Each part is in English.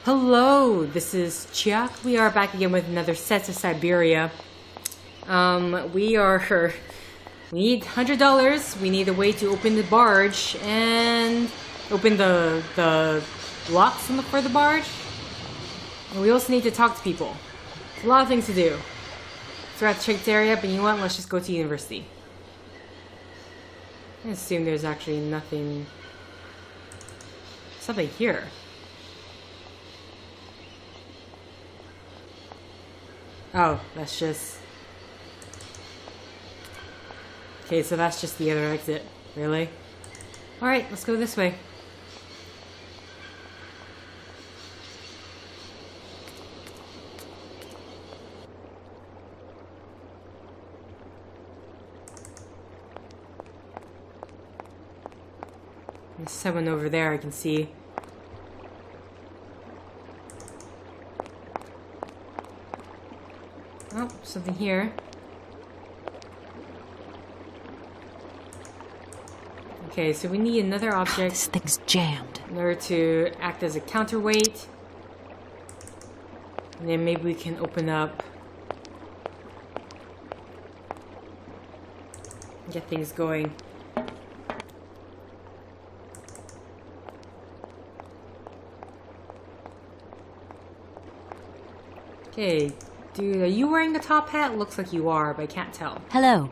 Hello, this is Chiak. We are back again with another set of Syberia. We need $100. We need a way to open the barge and open the locks for the barge. And we also need to talk to people. It's a lot of things to do. Throughout the Chiak area, but you know what? Let's just go to university. I assume there's actually nothing here. Oh, that's just... Okay, so that's just the other exit. Really? Alright, let's go this way. There's someone over there I can see. Oh, something here. Okay, so we need another object. This thing's jammed. In order to act as a counterweight. And then maybe we can open up. Get things going. Okay. Dude, are you wearing a top hat? Looks like you are, but I can't tell. Hello.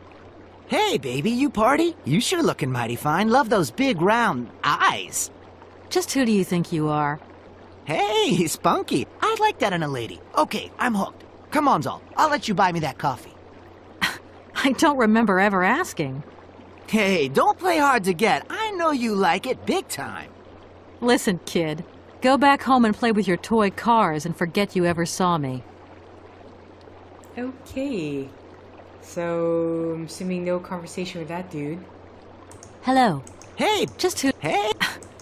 Hey, baby, you party? You sure looking mighty fine. Love those big, round eyes. Just who do you think you are? Hey, spunky. I'd like that in a lady. Okay, I'm hooked. Come on, Zol. I'll let you buy me that coffee. I don't remember ever asking. Hey, don't play hard to get. I know you like it big time. Listen, kid. Go back home and play with your toy cars and forget you ever saw me. Okay. So, I'm assuming no conversation with that dude. Hello. Hey. Just who... Hey.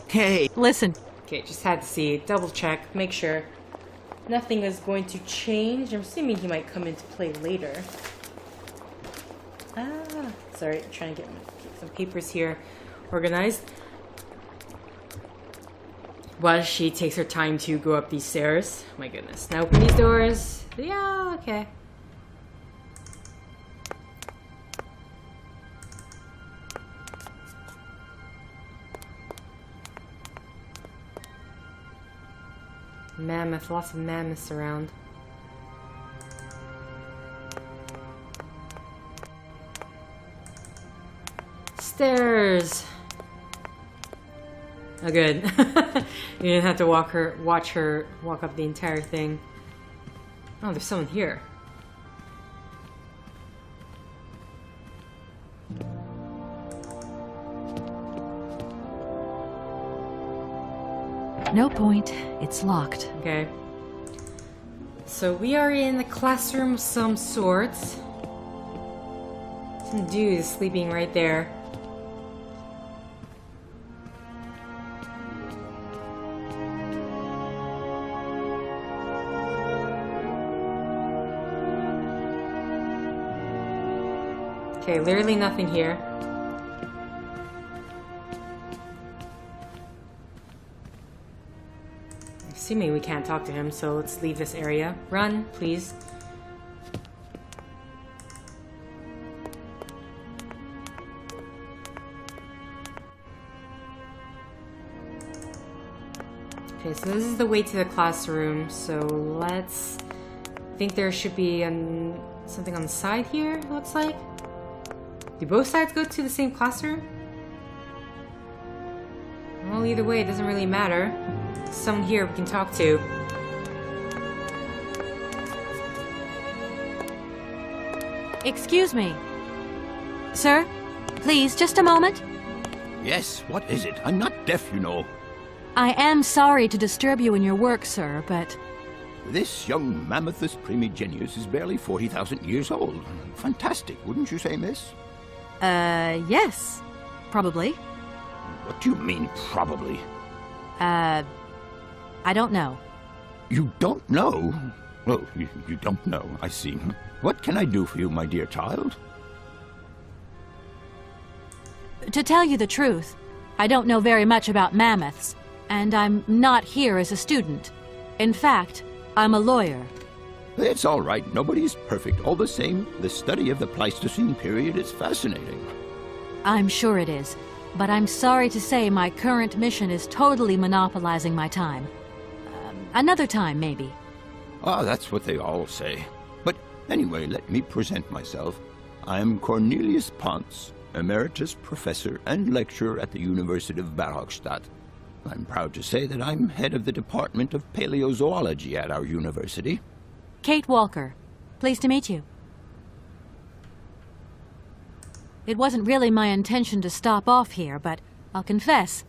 Hey. Listen. Okay, just had to see. Double check. Make sure nothing is going to change. I'm assuming he might come into play later. Sorry. Trying to get some papers here organized. While she takes her time to go up these stairs. My goodness. Now open these doors. Yeah, okay. Mammoth, lots of mammoths around. Stairs. Oh, good. You didn't have to watch her walk up the entire thing. Oh, there's someone here. No point. It's locked. Okay. So we are in a classroom of some sorts. Some dude is sleeping right there. Okay, literally nothing here. Assuming we can't talk to him, so let's leave this area. Run, please. Okay, so this is the way to the classroom, so let's... I think there should be something on the side here, it looks like. Do both sides go to the same classroom? Well, either way, it doesn't really matter. Someone here we can talk to. Excuse me. Sir? Please, just a moment. Yes, what is it? I'm not deaf, you know. I am sorry to disturb you in your work, sir, but... This young mammothus primigenius is barely 40,000 years old. Fantastic, wouldn't you say, miss? Yes. Probably. What do you mean, probably? I don't know. You don't know? Oh, you don't know, I see. What can I do for you, my dear child? To tell you the truth, I don't know very much about mammoths, and I'm not here as a student. In fact, I'm a lawyer. It's all right. Nobody's perfect. All the same, the study of the Pleistocene period is fascinating. I'm sure it is, but I'm sorry to say my current mission is totally monopolizing my time. Another time, maybe. Ah, that's what they all say. But anyway, let me present myself. I'm Cornelius Ponce, Emeritus Professor and Lecturer at the University of Barrockstadt. I'm proud to say that I'm head of the Department of Paleozoology at our university. Kate Walker. Pleased to meet you. It wasn't really my intention to stop off here, but I'll confess,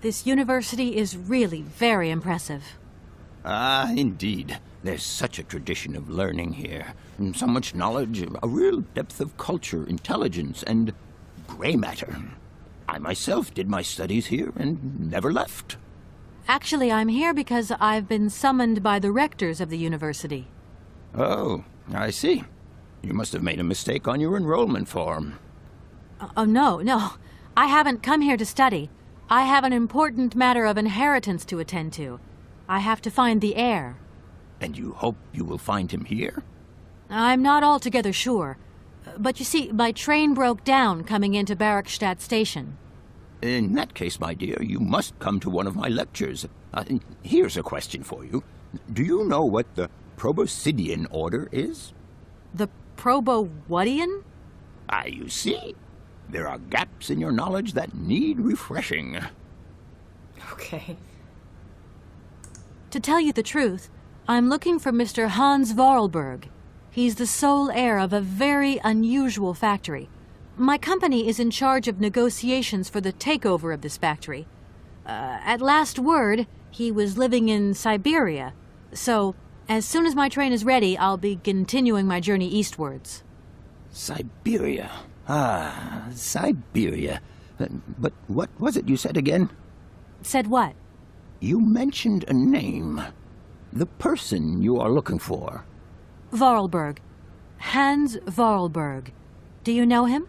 this university is really very impressive. Ah, indeed. There's such a tradition of learning here. And so much knowledge, a real depth of culture, intelligence, and gray matter. I myself did my studies here and never left. Actually, I'm here because I've been summoned by the rectors of the university. Oh, I see. You must have made a mistake on your enrollment form. Oh, no. I haven't come here to study. I have an important matter of inheritance to attend to. I have to find the heir. And you hope you will find him here? I'm not altogether sure. But you see, my train broke down coming into Barrockstadt station. In that case, my dear, you must come to one of my lectures. Here's a question for you. Do you know what the Proboscidean order is? The Probowhatian? Ah, you see. There are gaps in your knowledge that need refreshing. Okay. To tell you the truth, I'm looking for Mr. Hans Voralberg. He's the sole heir of a very unusual factory. My company is in charge of negotiations for the takeover of this factory. At last word, he was living in Syberia. So, as soon as my train is ready, I'll be continuing my journey eastwards. Syberia. Ah, Syberia. But what was it you said again? Said what? You mentioned a name. The person you are looking for. Voralberg. Hans Voralberg. Do you know him?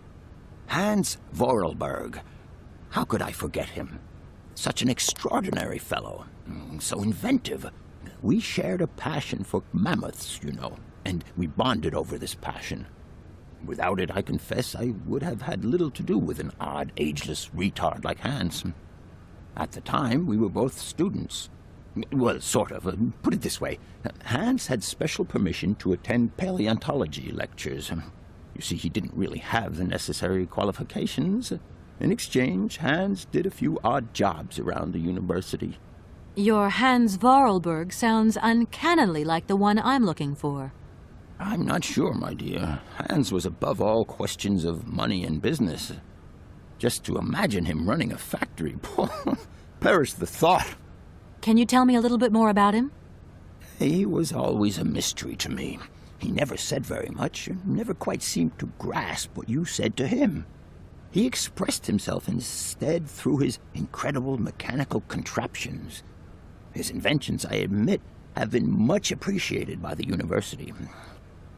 Hans Voralberg. How could I forget him? Such an extraordinary fellow. So inventive. We shared a passion for mammoths, you know, and we bonded over this passion. Without it, I confess, I would have had little to do with an odd, ageless retard like Hans. At the time, we were both students. Well, sort of. Put it this way. Hans had special permission to attend paleontology lectures. You see, he didn't really have the necessary qualifications. In exchange, Hans did a few odd jobs around the university. Your Hans Voralberg sounds uncannily like the one I'm looking for. I'm not sure, my dear. Hans was above all questions of money and business. Just to imagine him running a factory, perish the thought. Can you tell me a little bit more about him? He was always a mystery to me. He never said very much, and never quite seemed to grasp what you said to him. He expressed himself instead through his incredible mechanical contraptions. His inventions, I admit, have been much appreciated by the university.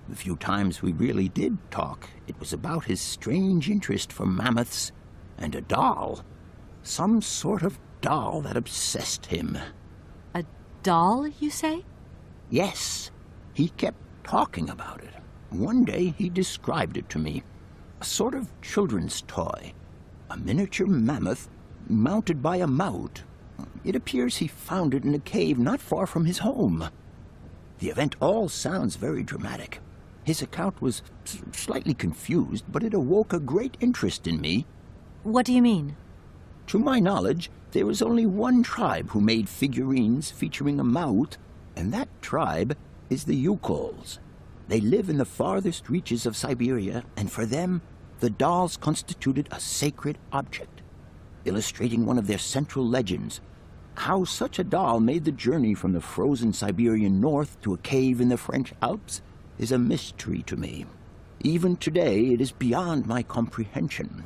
The few times we really did talk, it was about his strange interest for mammoths and a doll. Some sort of doll that obsessed him. A doll, you say? Yes. He kept talking about it. One day he described it to me. A sort of children's toy. A miniature mammoth mounted by a mount. It appears he found it in a cave not far from his home. The event all sounds very dramatic. His account was slightly confused, but it awoke a great interest in me. What do you mean? To my knowledge, there was only one tribe who made figurines featuring a mouth, and that tribe is the Yukols. They live in the farthest reaches of Syberia, and for them, the dolls constituted a sacred object, illustrating one of their central legends. How such a doll made the journey from the frozen Siberian north to a cave in the French Alps is a mystery to me. Even today, it is beyond my comprehension.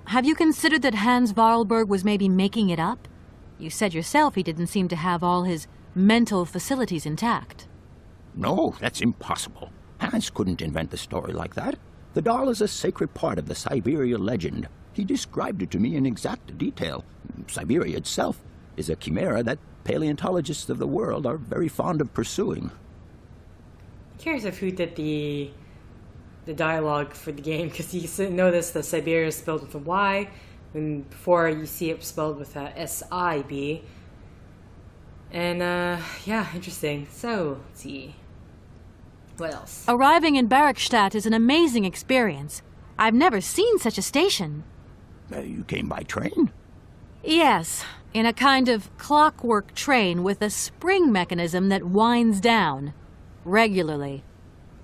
Have you considered that Hans Voralberg was maybe making it up? You said yourself he didn't seem to have all his mental facilities intact. No, that's impossible. Hans couldn't invent the story like that. The doll is a sacred part of the Syberia legend. He described it to me in exact detail. Syberia itself is a chimera that paleontologists of the world are very fond of pursuing. I'm curious of who did the dialogue for the game, because you notice the Syberia is spelled with a Y, and before you see it spelled with a S-I-B. And, yeah, interesting. So, let's see. What else? Arriving in Barrockstadt is an amazing experience. I've never seen such a station. You came by train? Yes, in a kind of clockwork train with a spring mechanism that winds down regularly.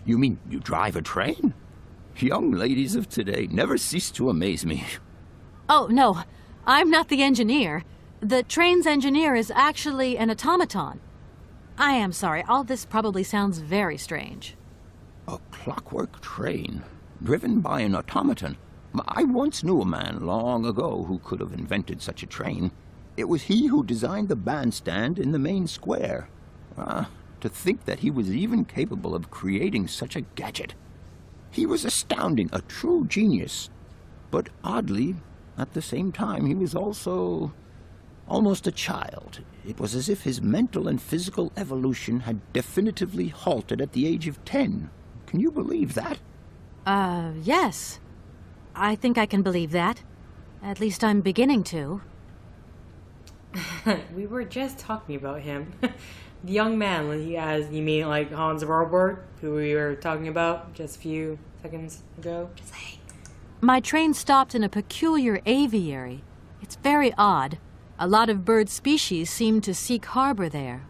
You mean you drive a train? Young ladies of today never cease to amaze me. Oh, no, I'm not the engineer. The train's engineer is actually an automaton. I am sorry, all this probably sounds very strange. A clockwork train, driven by an automaton. I once knew a man long ago who could have invented such a train. It was he who designed the bandstand in the main square. To think that he was even capable of creating such a gadget. He was astounding, a true genius. But oddly, at the same time, he was also almost a child. It was as if his mental and physical evolution had definitively halted at the age of 10. Can you believe that? Yes. I think I can believe that. At least I'm beginning to. We were just talking about him. The young man, you mean like Hans Voralberg, who we were talking about just a few seconds ago? Just saying. My train stopped in a peculiar aviary. It's very odd. A lot of bird species seem to seek harbor there.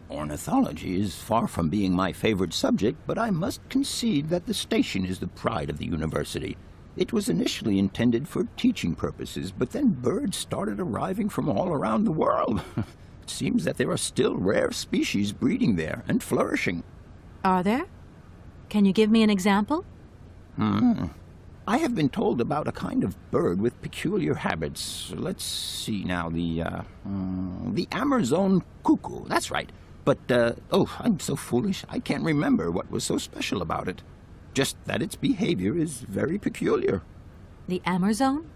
Ornithology is far from being my favorite subject, but I must concede that the station is the pride of the university. It was initially intended for teaching purposes, but then birds started arriving from all around the world. It seems that there are still rare species breeding there and flourishing. Are there? Can you give me an example? I have been told about a kind of bird with peculiar habits. Let's see now, the Amazon cuckoo, that's right. But, I'm so foolish, I can't remember what was so special about it. Just that its behavior is very peculiar. The Amazon?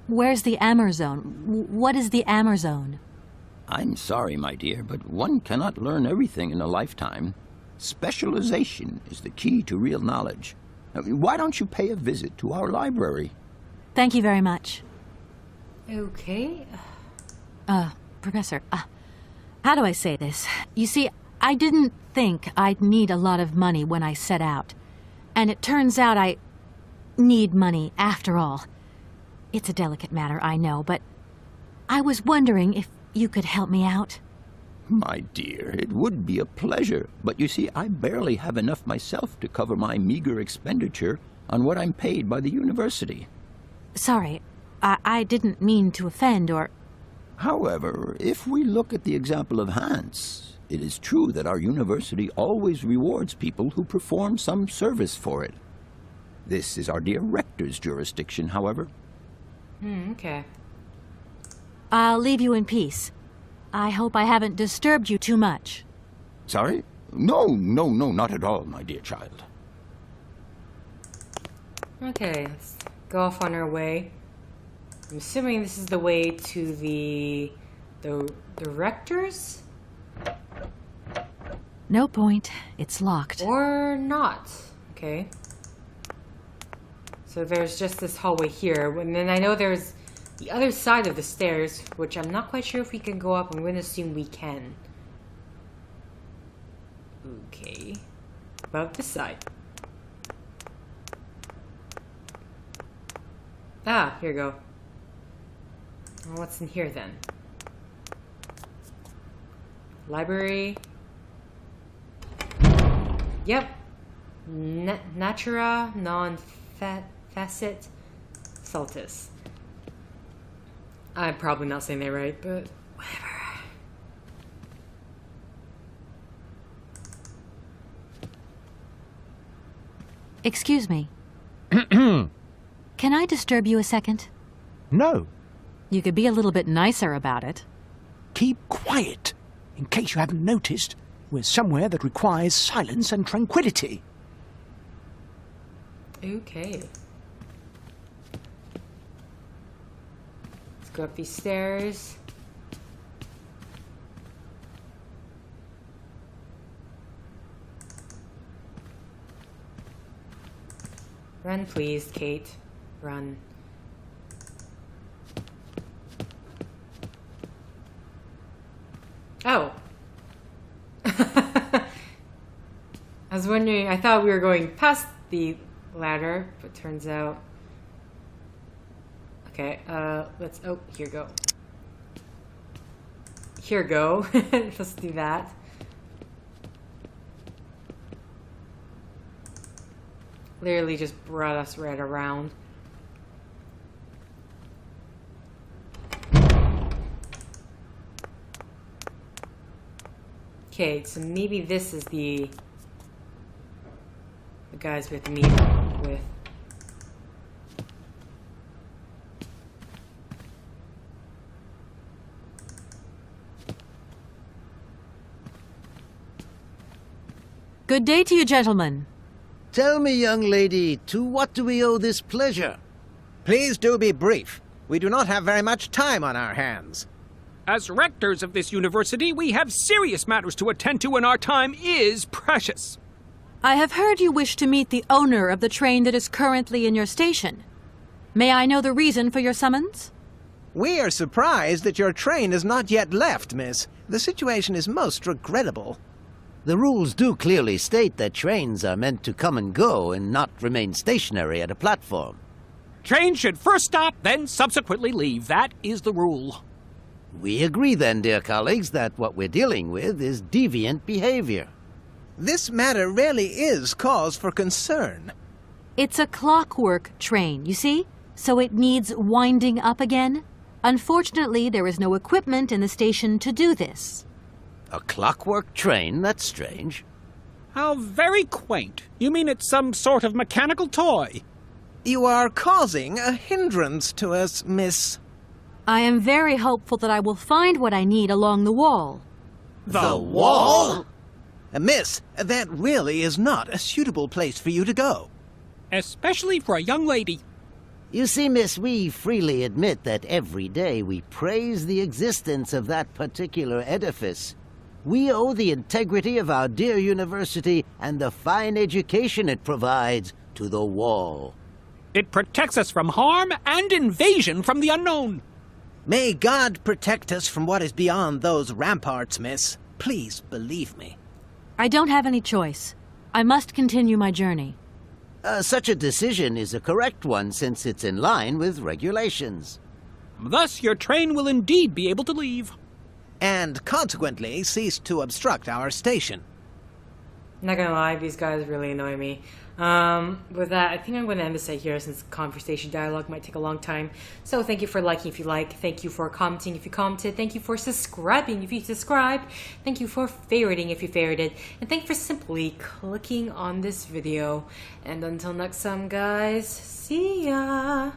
Where's the Amazon? What is the Amazon? I'm sorry, my dear, but one cannot learn everything in a lifetime. Specialization is the key to real knowledge. Why don't you pay a visit to our library? Thank you very much. Okay. Professor, how do I say this? You see, I didn't think I'd need a lot of money when I set out. And it turns out I need money after all. It's a delicate matter, I know, but I was wondering if you could help me out. My dear, it would be a pleasure, but you see, I barely have enough myself to cover my meager expenditure on what I'm paid by the university. Sorry, I didn't mean to offend or... However, if we look at the example of Hans, it is true that our university always rewards people who perform some service for it. This is our dear rector's jurisdiction, however. Okay. I'll leave you in peace. I hope I haven't disturbed you too much. Sorry? No, not at all, my dear child. Okay, let's go off on our way. I'm assuming this is the way to the rectors? No point. It's locked. Or not. Okay. So there's just this hallway here, and then I know there's the other side of the stairs, which I'm not quite sure if we can go up. I'm going to assume we can. Okay. About this side. Ah, here we go. Well, what's in here then? Library. Yep. Natura non-facet saltus. I'm probably not saying that right, but whatever. Excuse me. Can I disturb you a second? No. You could be a little bit nicer about it. Keep quiet. In case you haven't noticed, we're somewhere that requires silence and tranquility. Okay. Let's go up these stairs. Run, please, Kate. Run. Oh. I was wondering, I thought we were going past the ladder, but turns out... Okay, let's... Oh, here go. Here go. Let's do that. Literally just brought us right around. Okay, so maybe this is the guys we have to meet with. Good day to you, gentlemen. Tell me, young lady, to what do we owe this pleasure? Please do be brief. We do not have very much time on our hands. As rectors of this university, we have serious matters to attend to, and our time is precious. I have heard you wish to meet the owner of the train that is currently in your station. May I know the reason for your summons? We are surprised that your train has not yet left, miss. The situation is most regrettable. The rules do clearly state that trains are meant to come and go and not remain stationary at a platform. Trains should first stop, then subsequently leave. That is the rule. We agree then, dear colleagues, that what we're dealing with is deviant behavior. This matter really is cause for concern. It's a clockwork train, you see? So it needs winding up again. Unfortunately, there is no equipment in the station to do this. A clockwork train? That's strange. How very quaint. You mean it's some sort of mechanical toy? You are causing a hindrance to us, miss. I am very hopeful that I will find what I need along the wall. The wall? Miss, that really is not a suitable place for you to go. Especially for a young lady. You see, miss, we freely admit that every day we praise the existence of that particular edifice. We owe the integrity of our dear university and the fine education it provides to the wall. It protects us from harm and invasion from the unknown. May God protect us from what is beyond those ramparts, miss. Please believe me. I don't have any choice. I must continue my journey. Such a decision is a correct one since it's in line with regulations. Thus, your train will indeed be able to leave. And consequently cease to obstruct our station. Not gonna lie, these guys really annoy me. With that, I think I'm gonna end this right here since conversation dialogue might take a long time. So thank you for liking if you like, thank you for commenting if you commented, thank you for subscribing if you subscribed, thank you for favoriting if you favorited, and thank you for simply clicking on this video. And until next time, guys, see ya!